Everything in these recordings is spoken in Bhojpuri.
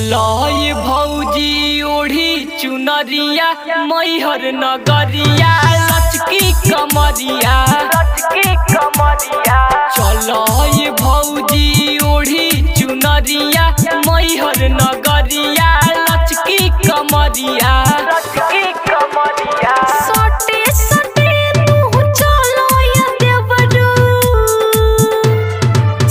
चलो ये भौजी ओढ़ी चुनरिया मैहर नगरिया लचकी कमरिया चलो ये भौजी ओढ़ी चुनरिया मैहर नगरिया लचकी कमरिया सोटे सोटे तू चलो या देवरू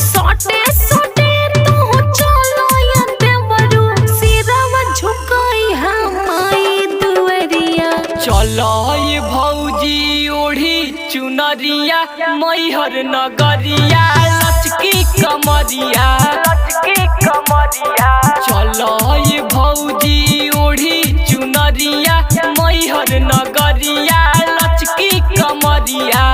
सोटे सोटे तू चलो या देवरू सिरवा झुकाई हमाई दुवरिया चलो ये भौजी ओढ़ी चुनरिया मैहर नगरिया लचकी कमरिया चलो ये भौजी ओढ़ी चुनरिया मैहर नगरिया लचकी कमरिया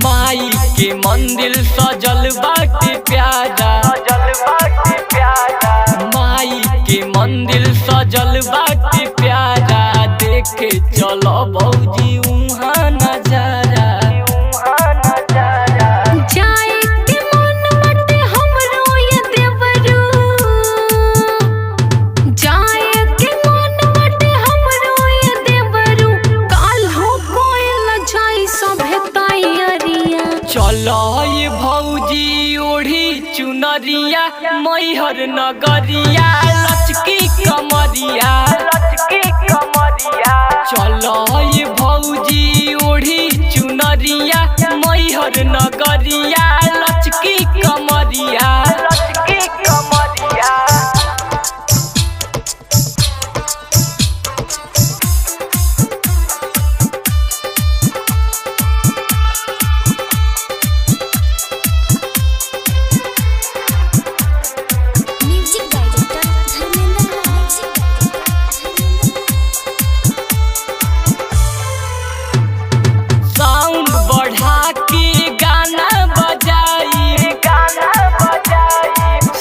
माई के मंदिर सजल बाटे प्यारा माई के मंदिर सजल बाटे प्यारा देखे चलो भौजी उहाँ नजारा जाए के मन मटे हमरो या देवरू जाए के मन मटे हमरो या देवरू काल हो कोयल जाई सभे तैयारिया चलो ये भौजी ओढ़ी चुनरिया मैहर नगरिया लचकी कमरिया चलो ये भौजी ओढ़ी चुनरिया मैहर नगरिया लचकी कमरिया म्यूजिक डायरेक्टर धर्मेंद्र साउंड बढ़ा के गाना बजाई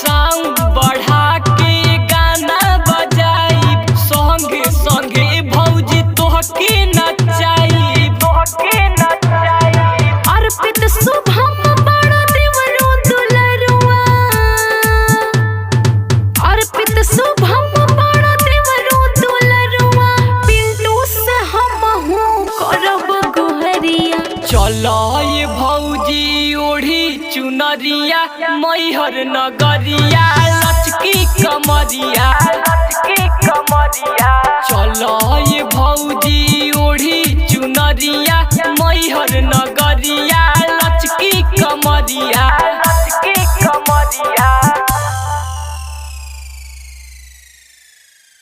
साउंड बढ़ा के गाना बजाई संगे संगे भौजी तोहके नचाई अर्पित शुभम बड़ा देवरू दुलरुआ अर्पित शुभम बड़ा देवरू दुलरुआ पिंटू से हम हूँ करब गुहरिया चलो ये भौजी ओढ़ी चुनरिया मैहर नगरिया लचकी कमरिया चलो ये भौजी ओढ़ी चुनरिया